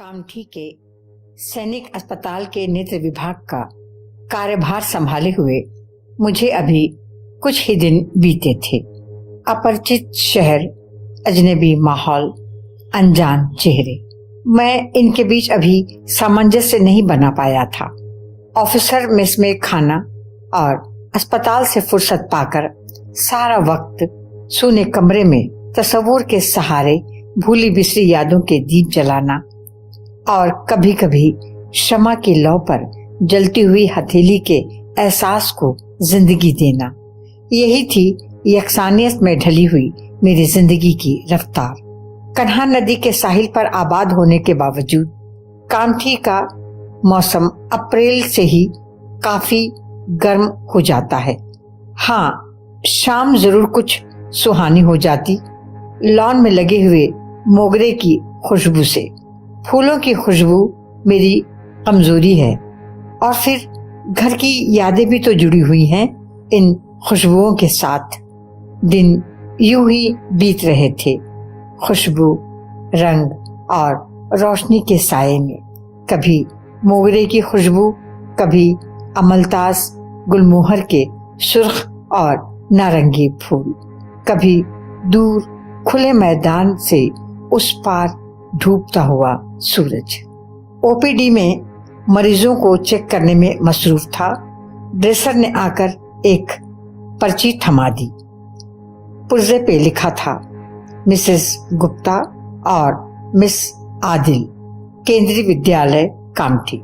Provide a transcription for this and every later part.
कामठी के सैनिक अस्पताल के नेत्र विभाग का कार्यभार संभाले हुए मुझे अभी कुछ ही दिन बीते थे। अपरिचित शहर, अजनबी माहौल, अनजान चेहरे, मैं इनके बीच अभी सामंजस्य नहीं बना पाया था। ऑफिसर मेस में खाना और अस्पताल से फुर्सत पाकर सारा वक्त सूने कमरे में तस्वुर के सहारे भूली बिसरी यादों के दीप जलाना और कभी कभी क्षमा की लौ पर जलती हुई हथेली के एहसास को जिंदगी देना, यही थी यकसानियत में ढली हुई मेरी जिंदगी की रफ्तार। कन्हा नदी के साहिल पर आबाद होने के बावजूद कामठी का मौसम अप्रैल से ही काफी गर्म हो जाता है। हाँ, शाम जरूर कुछ सुहानी हो जाती, लॉन में लगे हुए मोगरे की खुशबू से। फूलों की खुशबू मेरी कमजोरी है और फिर घर की यादें भी तो जुड़ी हुई हैं इन खुशबुओं के साथ। दिन यूं ही बीत रहे थे, खुशबू, रंग और रोशनी के साये में। कभी मोगरे की खुशबू, कभी अमलतास गुलमोहर के सुर्ख और नारंगी फूल, कभी दूर खुले मैदान से उस पार डूबता हुआ सूरज। ओपीडी में मरीजों को चेक करने में मसरूफ था। ड्रेसर ने आकर एक पर्ची थमा दी। पुर्जे पे लिखा था मिसेस गुप्ता और मिस आदिल, केंद्रीय विद्यालय कामठी।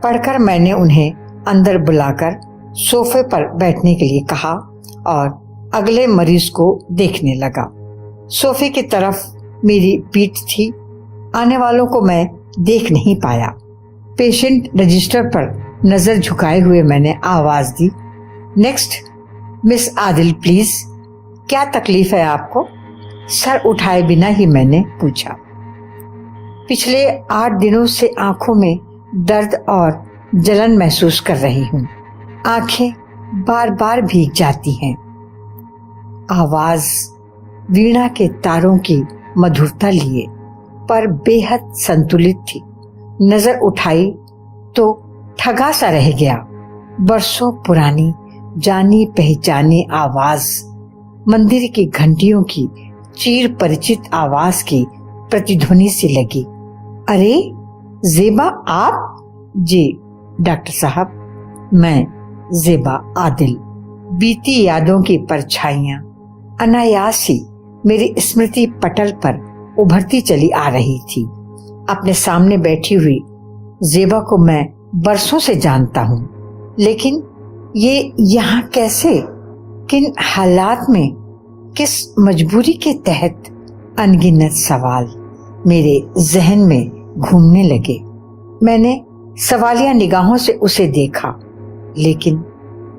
पढ़कर मैंने उन्हें अंदर बुलाकर सोफे पर बैठने के लिए कहा और अगले मरीज को देखने लगा। सोफे की तरफ मेरी पीठ थी, आने वालों को मैं देख नहीं पाया। पेशेंट रजिस्टर पर नजर झुकाए हुए मैंने आवाज दी, नेक्स्ट मिस आदिल प्लीज, क्या तकलीफ है आपको? सर उठाए बिना ही मैंने पूछा। पिछले 8 दिनों से आंखों में दर्द और जलन महसूस कर रही हूँ। आंखें बार बार भीग जाती हैं। आवाज वीणा के तारों की मधुरता लिए पर बेहद संतुलित थी। नजर उठाई तो ठगा सा रह गया। बरसों पुरानी जानी पहचानी आवाज, मंदिर की घंटियों की चीर परिचित आवाज की प्रतिध्वनि से लगी। अरे ज़ेबा आप? जी डॉक्टर साहब, मैं ज़ेबा आदिल। बीती यादों की परछाइयां अनायास ही मेरी स्मृति पटल पर उभरती चली आ रही थी। अपने सामने बैठी हुई ज़ेबा को मैं बरसों से जानता हूँ, लेकिन ये यहाँ कैसे, किन हालात में, किस मजबूरी के तहत? अनगिनत सवाल मेरे जहन में घूमने लगे। मैंने सवालिया निगाहों से उसे देखा, लेकिन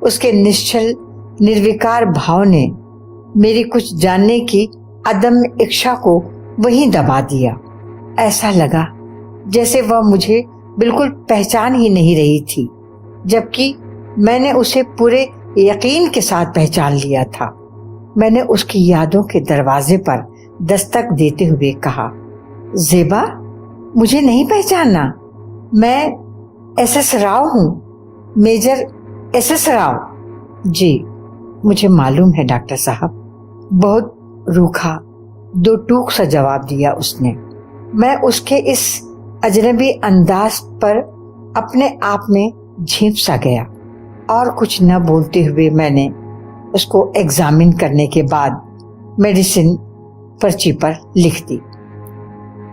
उसके निश्चल निर्विकार भाव ने मेरी कुछ जानने की अदम्य इच्छा को वहीं दबा दिया। ऐसा लगा जैसे वह मुझे बिल्कुल पहचान ही नहीं रही थी, जबकि मैंने उसे पूरे यकीन के साथ पहचान लिया था। मैंने उसकी यादों के दरवाजे पर दस्तक देते हुए कहा, ज़ेबा, मुझे नहीं पहचाना? मैं एसएस राव हूँ, मेजर एसएस राव। जी मुझे मालूम है डॉक्टर साहब, बहुत रूखा दो टूक सा जवाब दिया उसने। मैं उसके इस अजनबी अंदाज पर अपने आप में झेप सा गया और कुछ न बोलते हुए मैंने उसको एग्जामिन करने के बाद मेडिसिन पर्ची पर लिख दी।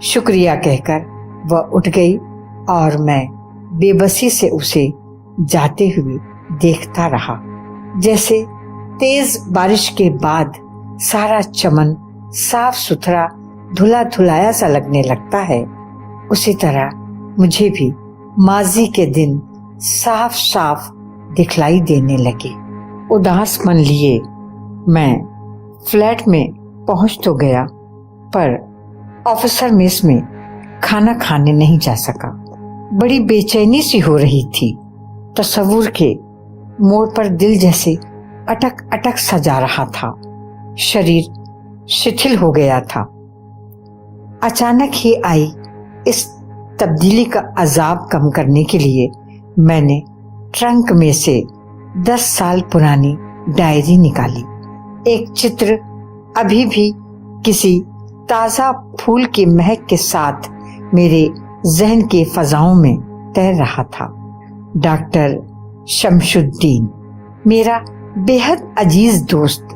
शुक्रिया कहकर वह उठ गई और मैं बेबसी से उसे जाते हुए देखता रहा। जैसे तेज बारिश के बाद सारा चमन साफ सुथरा धुला धुलाया सा लगने लगता है, उसी तरह मुझे भी माजी के दिन साफ साफ दिखलाई देने लगे। उदास मन लिए मैं फ्लैट में पहुंच तो गया, पर ऑफिसर मेस में खाना खाने नहीं जा सका। बड़ी बेचैनी सी हो रही थी। तस्वुर के मोड़ पर दिल जैसे अटक अटक सा जा रहा था। शरीर शिथिल हो गया था। अचानक ही आई इस तब्दीली का अजाब कम करने के लिए मैंने ट्रंक में से 10 साल पुरानी डायरी निकाली। एक चित्र अभी भी किसी ताज़ा फूल की महक के साथ मेरे जहन की फजाओं में तैर रहा था। डॉक्टर शमशुद्दीन, मेरा बेहद अजीज दोस्त,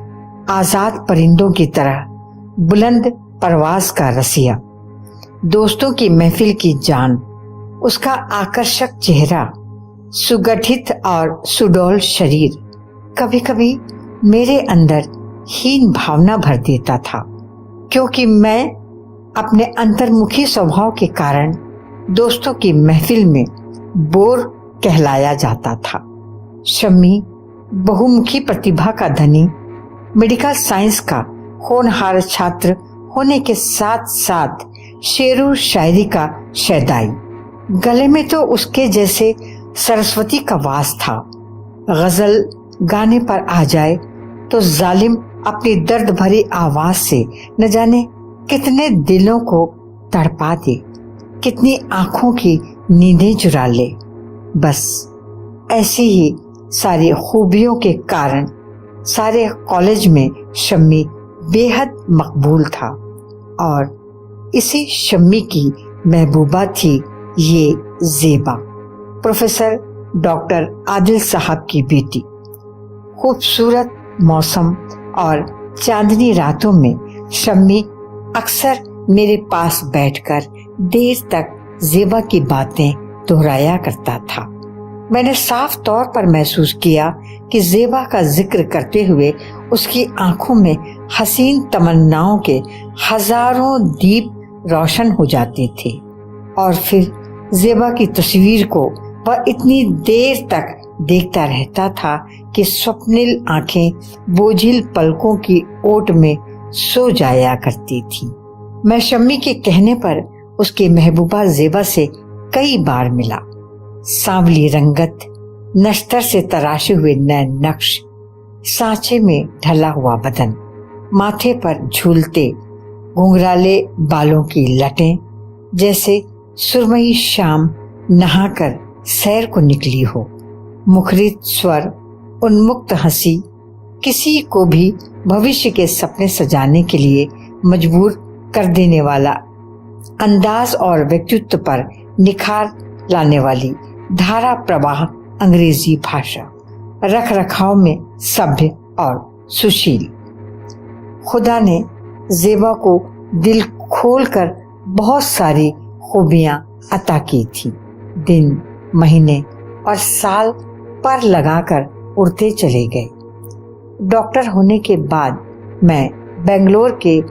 आजाद परिंदों की तरह बुलंद परवाज का रसिया, दोस्तों की महफिल की जान, उसका आकर्षक चेहरा, सुगठित और सुडौल शरीर कभी कभी मेरे अंदर हीन भावना भर देता था, क्योंकि मैं अपने अंतर्मुखी स्वभाव के कारण दोस्तों की महफिल में बोर कहलाया जाता था। शम्मी बहुमुखी प्रतिभा का धनी, मेडिकल साइंस का होनहार छात्र होने के साथ साथ शेरो शायरी का शैदाई, गले में तो उसके जैसे सरस्वती का वास था। गजल गाने पर आ जाए तो जालिम अपनी दर्द भरी आवाज से न जाने कितने दिलों को तड़पा दे, कितनी आंखों की नींदें चुरा ले। बस ऐसी ही सारी खूबियों के कारण सारे कॉलेज में शम्मी बेहद मकबूल था, और इसी शम्मी की महबूबा थी ये ज़ेबा, प्रोफेसर डॉक्टर आदिल साहब की बेटी। खूबसूरत मौसम और चांदनी रातों में शम्मी अक्सर मेरे पास बैठकर देर तक ज़ेबा की बातें दोहराया करता था। मैंने साफ तौर पर महसूस किया कि ज़ेबा का जिक्र करते हुए उसकी आंखों में हसीन तमन्नाओं के हजारों दीप रोशन हो जाते थे, और फिर ज़ेबा की तस्वीर को वह इतनी देर तक देखता रहता था कि स्वप्निल आंखें बोझिल पलकों की ओट में सो जाया करती थी। मैं शम्मी के कहने पर उसकी महबूबा ज़ेबा से कई बार मिला। सांवली रंगत, नश्तर से तराशे हुए नैन नक्श, सांचे में ढला हुआ बदन, माथे पर झूलते घुंघराले बालों की लटें, जैसे सुरमई शाम नहाकर सैर को निकली हो। मुखरित स्वर, उन्मुक्त हंसी, किसी को भी भविष्य के सपने सजाने के लिए मजबूर कर देने वाला अंदाज और व्यक्तित्व पर निखार लाने वाली धारा प्रवाह अंग्रेजी भाषा, रख रखाव में सभ्य और सुशील। खुदा ने ज़ेबा को दिल खोलकर बहुत सारी खूबियां अता की थी। दिन, महीने और साल पर लगाकर उड़ते चले गए। डॉक्टर होने के बाद मैं बेंगलोर के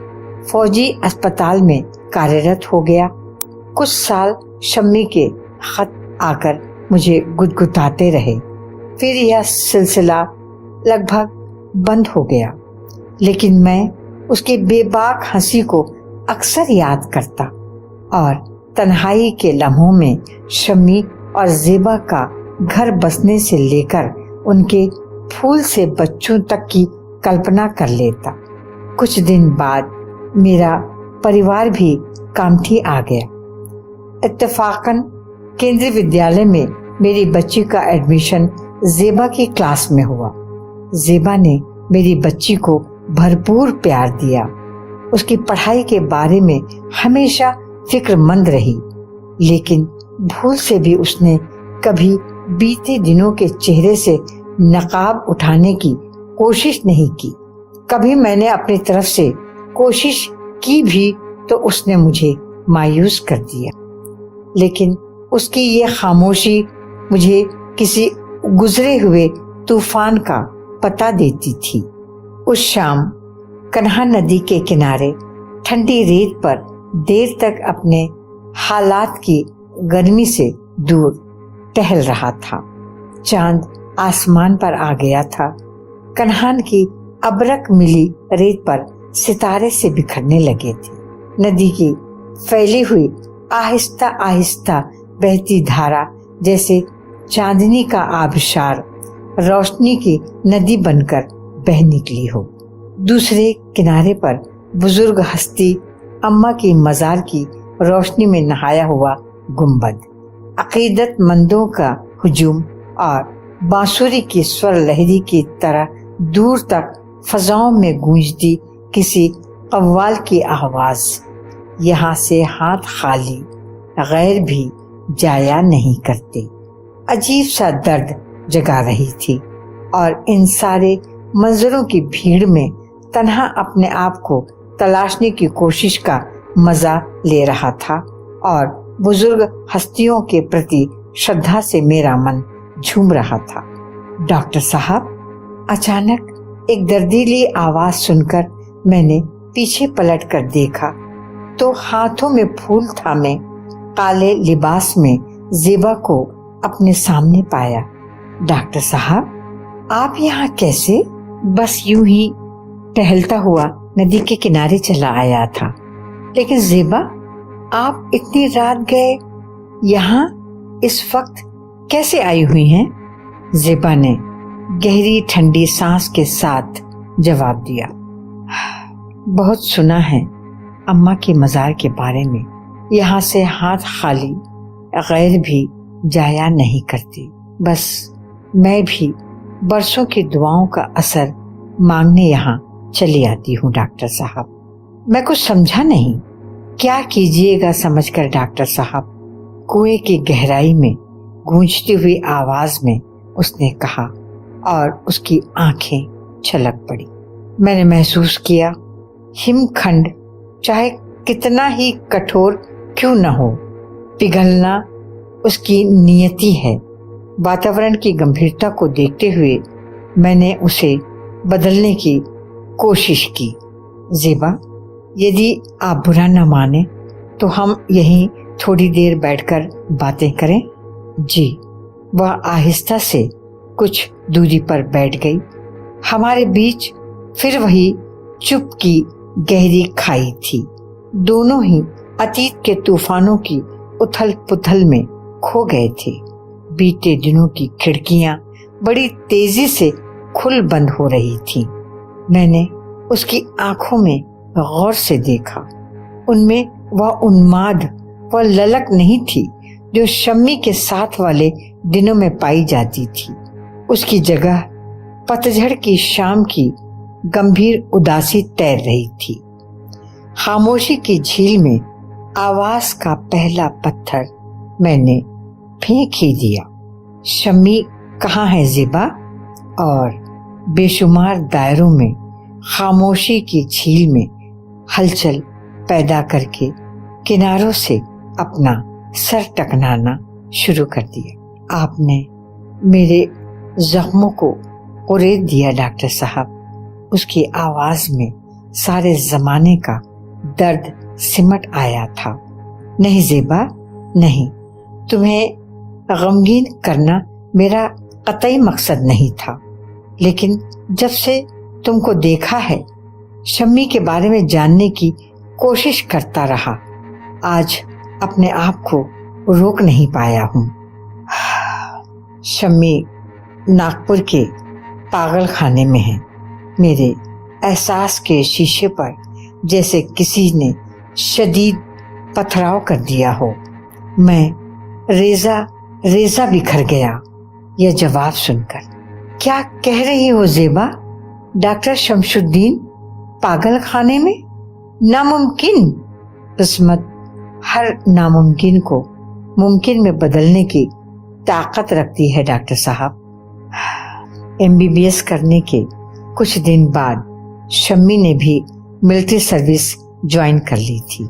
फौजी अस्पताल में कार्यरत हो गया। कुछ साल शम्मी के खत आकर मुझे गुदगुदाते रहे, फिर यह सिलसिला लगभग बंद हो गया, लेकिन मैं उसकी बेबाक हंसी को अक्सर याद करता और तन्हाई के लम्हों में शम्मी और ज़ेबा का घर बसने से लेकर उनके फूल से बच्चों तक की कल्पना कर लेता। कुछ दिन बाद मेरा परिवार भी कामठी आ गया। इत्तेफाकन केंद्रीय विद्यालय में मेरी बच्ची का एडमिशन ज़ेबा की क्लास में हुआ। ज़ेबा ने मेरी बच्ची को भरपूर प्यार दिया। उसकी पढ़ाई के बारे में हमेशा फिक्रमंद रही, लेकिन भूल से भी उसने कभी बीते दिनों के चेहरे से नकाब उठाने की कोशिश नहीं की। कभी मैंने अपनी तरफ से कोशिश की भी तो उसने मुझे मायूस कर दिया, लेकिन उसकी ये खामोशी मुझे किसी गुजरे हुए तूफान का पता देती थी। उस शाम कन्हा नदी के किनारे ठंडी रेत पर देर तक अपने हालात की गर्मी से दूर टहल रहा था। चांद आसमान पर आ गया था। कन्हान की अबरक मिली रेत पर सितारे से बिखरने लगे थे। नदी की फैली हुई आहिस्ता आहिस्ता बहती धारा जैसे चांदनी का आबशार रोशनी की नदी बनकर बह निकली हो। दूसरे किनारे पर बुजुर्ग हस्ती अम्मा की मजार की रोशनी में नहाया हुआ गुंबद, अकीदतमंदों का हुजूम और बांसुरी की स्वर लहरी की तरह दूर तक फजाओं में गूंजती किसी कव्वाल की आवाज। यहाँ से हाथ खाली गैर भी जाया नहीं करते। अजीब सा दर्द जगा रही थी और इन सारे मंजरों की भीड़ में तन्हा अपने आप को तलाशने की कोशिश का मजा ले रहा था और बुजुर्ग हस्तियों के प्रति श्रद्धा से मेरा मन झूम रहा था। डॉक्टर साहब, अचानक एक दर्दीली आवाज सुनकर मैंने पीछे पलटकर देखा तो हाथों में फूल थामे काले लिबास में ज़ेबा को अपने सामने पाया। डॉक्टर साहब, आप यहाँ कैसे? बस यूं ही टहलता हुआ नदी के किनारे चला आया था। लेकिन ज़ेबा, आप इतनी रात गए यहाँ इस वक्त कैसे आई हुई हैं? ज़ेबा ने गहरी ठंडी सांस के साथ जवाब दिया, बहुत सुना है अम्मा के मज़ार के बारे में। यहाँ से हाथ खाली गैर भी जाया नहीं करती। बस मैं भी बरसों की दुआओं का असर मांगने यहाँ चली आती हूँ। डॉक्टर साहब, मैं कुछ समझा नहीं। क्या कीजिएगा समझकर डॉक्टर साहब, कुएं की गहराई में गूंजती हुई आवाज में उसने कहा और उसकी आंखें छलक पड़ी। मैंने महसूस किया हिमखंड चाहे कितना ही कठोर क्यों न हो, पिघलना उसकी नियति है। वातावरण की गंभीरता को देखते हुए मैंने उसे बदलने की कोशिश की। ज़ेबा, यदि आप बुरा न माने तो हम यहीं थोड़ी देर बैठकर बातें करें। जी। वह आहिस्ता से कुछ दूरी पर बैठ गई। हमारे बीच फिर वही चुप की गहरी खाई थी। दोनों ही अतीत के तूफानों की उथल पुथल में खो गए थे। बीते दिनों की खिड़कियां बड़ी तेजी से खुल बंद हो रही थीं। मैंने उसकी आंखों में गौर से देखा। उनमें वह उन्माद, वह ललक नहीं थी जो शम्मी के साथ वाले दिनों में पाई जाती थी। उसकी जगह पतझड़ की शाम की गंभीर उदासी तैर रही थी। खामोशी की झील में आवाज का पहला पत्थर मैंने फेंक ही दिया। शम्मी कहाँ है ज़ेबा? और बेशुमार दायरों में खामोशी की झील में हलचल पैदा करके किनारों से अपना सर टकराना शुरू कर दिया। आपने मेरे जख्मों को उड़ेल दिया डॉक्टर साहब। उसकी आवाज में सारे जमाने का दर्द सिमट आया था। नहीं ज़ेबा, नहीं, तुम्हें गमगीन करना मेरा कतई मकसद नहीं था। लेकिन जब से तुमको देखा है, शम्मी के बारे में जानने की कोशिश करता रहा। आज अपने आप को रोक नहीं पाया हूँ। शम्मी नागपुर के पागल खाने में है। मेरे एहसास के शीशे पर जैसे किसी ने शदीद पथराव कर दिया हो। मैं रेजा बिखर गया यह जवाब सुनकर। क्या कह रही हो ज़ेबा? डॉक्टर शमशुद्दीन पागल खाने में? नामुमकिन। किस्मत हर नामुमकिन को मुमकिन में बदलने की ताकत रखती है डॉक्टर साहब। MBBS करने के कुछ दिन बाद शम्मी ने भी मिलिट्री सर्विस ज्वाइन कर ली थी।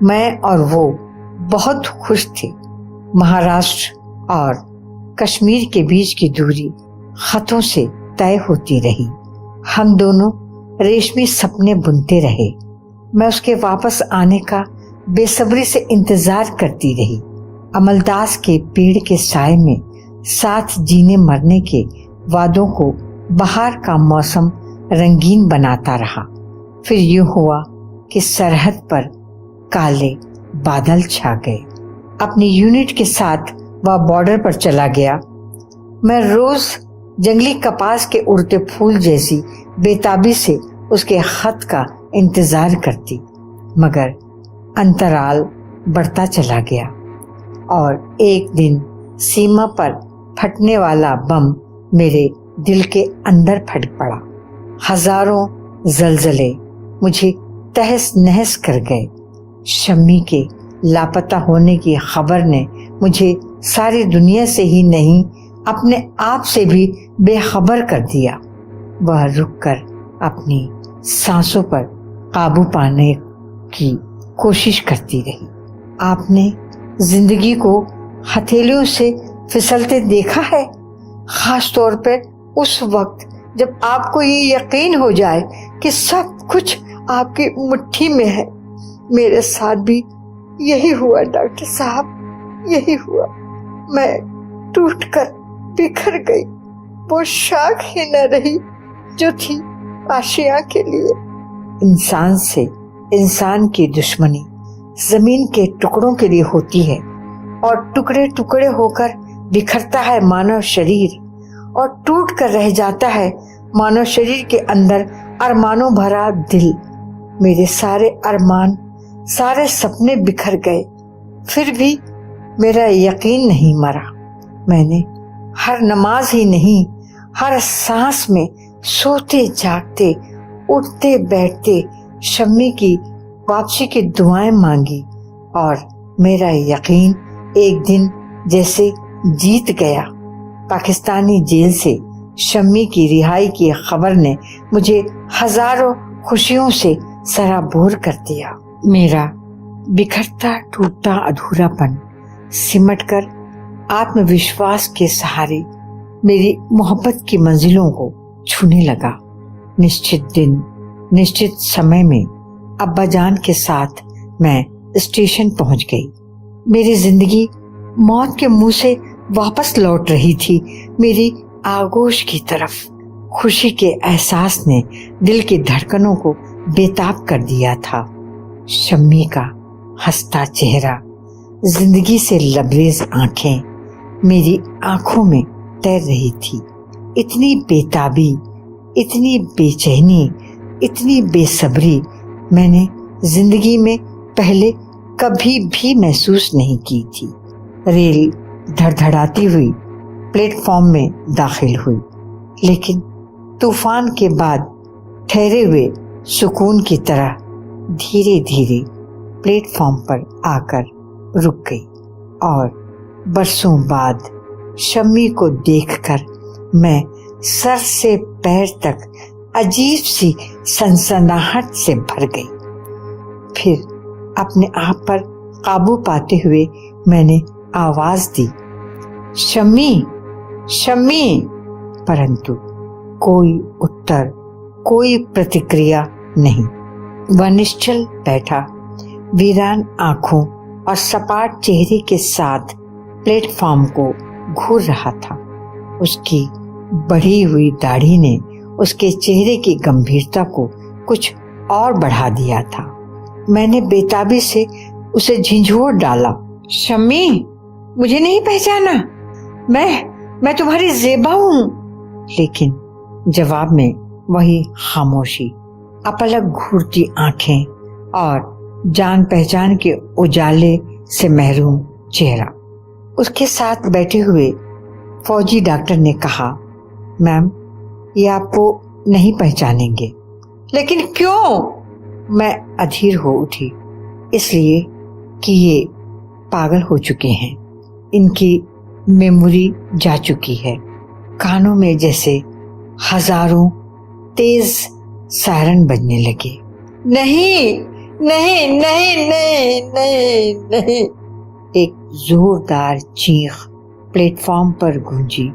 मैं और वो बहुत खुश थे। महाराष्ट्र और कश्मीर के बीच की दूरी खतों से तय होती रही। हम दोनों रेशमी सपने बुनते रहे। मैं उसके वापस आने का बेसब्री से इंतजार करती रही। अमलदास के पेड़ के साए में साथ जीने मरने के वादों को बाहर का मौसम रंगीन बनाता रहा। फिर यूं हुआ कि सरहद पर काले बादल छा गए। अपनी यूनिट के साथ वह बॉर्डर पर चला गया। मैं रोज जंगली कपास के उड़ते फूल जैसी बेताबी से उसके खत का इंतजार करती, मगर अंतराल बढ़ता चला गया। और एक दिन सीमा पर फटने वाला बम मेरे दिल के अंदर फट पड़ा। हजारों जलजले मुझे तहस नहस कर गए। शम्मी के लापता होने की खबर ने मुझे सारी दुनिया से ही नहीं, अपने आप से भी बेखबर कर दिया। वह रुककर अपनी सांसों पर काबू पाने की कोशिश करती रही। आपने जिंदगी को हथेलियों से फिसलते देखा है, खास तौर पर उस वक्त जब आपको ये यकीन हो जाए कि सब कुछ आपकी मुट्ठी में है। मेरे साथ भी यही हुआ डॉक्टर साहब, यही हुआ। मैं टूटकर बिखर गई। वो शाख ही न रही जो थी आशिया के लिए। इंसान से इंसान की दुश्मनी जमीन के टुकड़ों के लिए होती है और टुकड़े टुकड़े होकर बिखरता है मानव शरीर और टूट कर रह जाता है मानव शरीर के अंदर अरमानों भरा दिल। मेरे सारे अरमान, सारे सपने बिखर गए, फिर भी मेरा यकीन नहीं मरा। मैंने हर नमाज ही नहीं, हर सांस में सोते जागते उठते बैठते शम्मी की वापसी की दुआएं मांगी और मेरा यकीन एक दिन जैसे जीत गया। पाकिस्तानी जेल से शम्मी की रिहाई की खबर ने मुझे हजारों खुशियों से सराबोर कर दिया। मेरा बिखरता टूटता अधूरापन सिमटकर आत्मविश्वास के सहारे मेरी मोहब्बत की मंजिलों को छूने लगा। निश्चित दिन निश्चित समय में अब्बाजान के साथ मैं स्टेशन पहुंच गई। मेरी जिंदगी मौत के मुंह से वापस लौट रही थी, मेरी आगोश की तरफ। खुशी के एहसास ने दिल की धड़कनों को बेताब कर दिया था। शम्मी का हंसता चेहरा, जिंदगी से लबरेज आंखें मेरी आंखों में तैर रही थी। इतनी बेताबी, इतनी बेचैनी, इतनी बेसब्री मैंने जिंदगी में पहले कभी भी महसूस नहीं की थी। रेल धड़धड़ाती हुई प्लेटफॉर्म में दाखिल हुई, लेकिन तूफान के बाद ठहरे हुए सुकून की तरह धीरे धीरे प्लेटफॉर्म पर आकर रुक गई और बरसों बाद शम्मी को देखकर मैं सर से पैर तक अजीब सी सनसनाहट से भर गई। फिर अपने आप पर काबू पाते हुए मैंने आवाज दी, शम्मी, शम्मी, परंतु कोई उत्तर, कोई प्रतिक्रिया नहीं। वह निश्चल बैठा, वीरान आंखों और सपाट चेहरे के साथ प्लेटफॉर्म को घूर रहा था। उसकी बढ़ी हुई दाढ़ी ने उसके चेहरे की गंभीरता को कुछ और बढ़ा दिया था। मैंने बेताबी से उसे झिझोर डाला, शम्मी, मुझे नहीं पहचाना? मैं तुम्हारी ज़ेबा हूँ। लेकिन जवाब में वही खामोशी, अपलक घूरती आंखें और जान पहचान के उजाले से महरूम चेहरा। उसके साथ बैठे हुए फौजी डॉक्टर ने कहा, मैम, ये आपको नहीं पहचानेंगे। लेकिन क्यों? मैं अधीर हो उठी, इसलिए कि ये पागल हो चुके हैं, इनकी मेमोरी जा चुकी है। कानों में जैसे हजारों तेज सायरन बजने लगे। नहीं नहीं नहीं नहीं नहीं नहीं। एक जोरदार चीख प्लेटफॉर्म पर गूंजी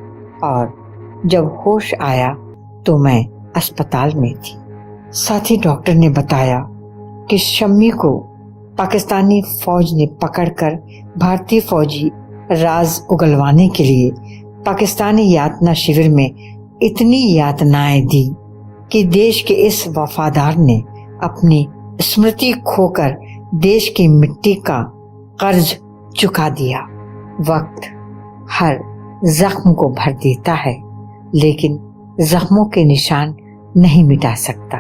और जब होश आया तो मैं अस्पताल में थी। साथी डॉक्टर ने बताया कि शम्मी को पाकिस्तानी फौज ने पकड़कर भारतीय फौजी राज उगलवाने के लिए पाकिस्तानी यातना शिविर में इतनी यातनाएं दी कि देश के इस वफादार ने अपनी स्मृति खोकर देश की मिट्टी का कर्ज चुका दिया। वक्त हर जख्म को भर देता है, लेकिन जख्मों के निशान नहीं मिटा सकता,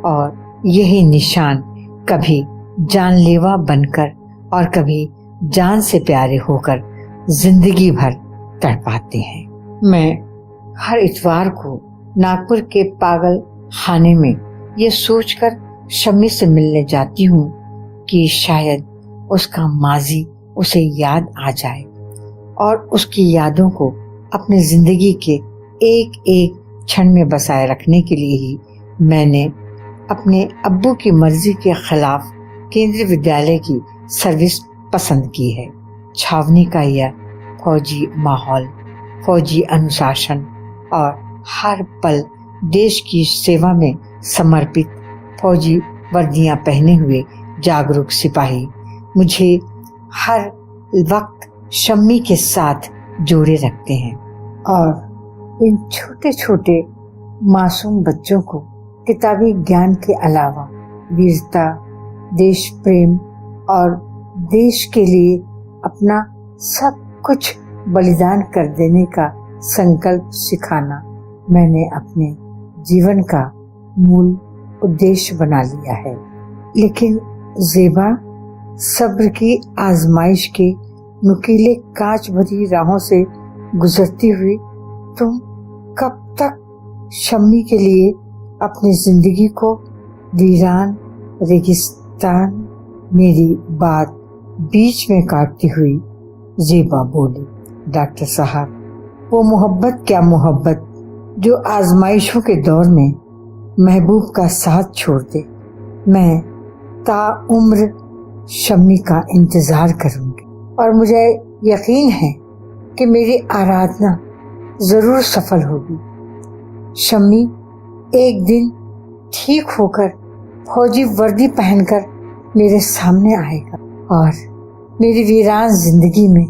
और यही निशान कभी जानलेवा बनकर और कभी जान से प्यारे होकर जिंदगी भर तड़पाते हैं। मैं हर इतवार को नागपुर के पागल खाने में ये सोचकर शम्मी से मिलने जाती हूँ कि शायद उसका माजी उसे याद आ जाए और उसकी यादों को अपनी जिंदगी के एक एक क्षण में बसाए रखने के लिए ही मैंने अपने अब्बू की मर्जी के खिलाफ केंद्रीय विद्यालय की सर्विस पसंद की है। छावनी का यह फौजी माहौल, फौजी अनुशासन और हर पल देश की सेवा में समर्पित फौजी वर्दियां पहने हुए जागरूक सिपाही मुझे हर वक्त शम्मी के साथ जोड़े रखते हैं और इन छोटे छोटे मासूम बच्चों को किताबी ज्ञान के अलावा वीरता, देश प्रेम और देश के लिए अपना सब कुछ बलिदान कर देने का संकल्प सिखाना मैंने अपने जीवन का मूल उद्देश्य बना लिया है। लेकिन ज़ेबा, सब्र की आजमाइश के नुकीले कांच भरी राहों से गुजरती हुई तुम कब तक शम्मी के लिए अपनी जिंदगी को वीरान रेगिस्तान? मेरी बात बीच में काटती हुई ज़ेबा बोली, डॉक्टर साहब, वो मोहब्बत क्या मोहब्बत जो आजमाइशों के दौर में महबूब का साथ छोड़ दे। मैं ताउम्र शम्मी का इंतजार करूंगी और मुझे यकीन है कि मेरी आराधना जरूर सफल होगी। शम्मी एक दिन ठीक होकर फौजी वर्दी पहनकर मेरे सामने आएगा और मेरी वीरान जिंदगी में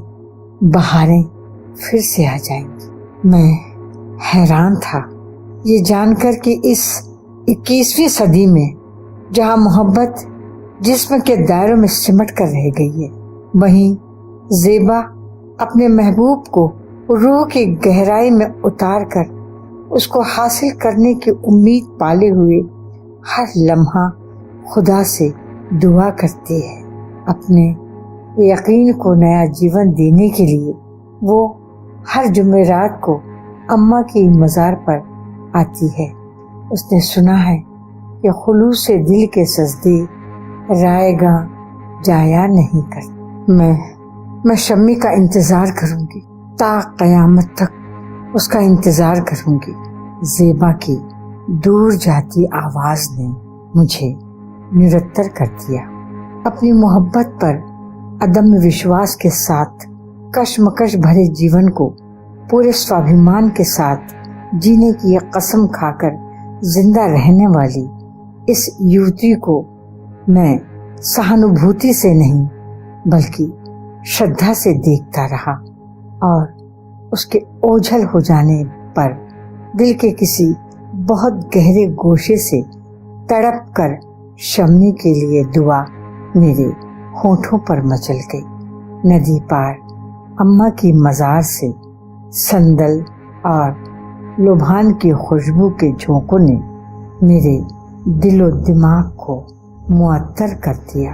बहारें फिर से आ जाएंगी। मैं हैरान था ये जानकर कि इस 21वीं सदी में जहां मोहब्बत जिस्म के दायरों में सिमट कर रह गई है, वहीं ज़ेबा अपने महबूब को रूह की गहराई में उतार कर उसको हासिल करने की उम्मीद पाले हुए हर लम्हा खुदा से दुआ करती है। अपने यकीन को नया जीवन देने के लिए वो हर जुमेरात को अम्मा की मज़ार पर आती है। उसने सुना है कि खुलूस से दिल के सजदे रायगा जाया नहीं करते। मैं शम्मी का इंतजार करूंगी, ता कयामत तक उसका इंतजार करूंगी। ज़ेबा की दूर जाती आवाज ने मुझे निरत्तर कर दिया। अपनी मोहब्बत पर अदम्य विश्वास के साथ कशमकश भरे जीवन को पूरे स्वाभिमान के साथ जीने की कसम खाकर जिंदा रहने वाली इस युवती को मैं सहानुभूति से नहीं बल्कि श्रद्धा से देखता रहा और उसके ओझल हो जाने पर दिल के किसी बहुत गहरे गोशे से तड़प कर शम्मी के लिए दुआ मेरे होठों पर मचल गई। नदी पार अम्मा की मज़ार से संदल और लुभान की खुशबू के झोंकों ने मेरे दिलो दिमाग को मुअत्तर कर दिया।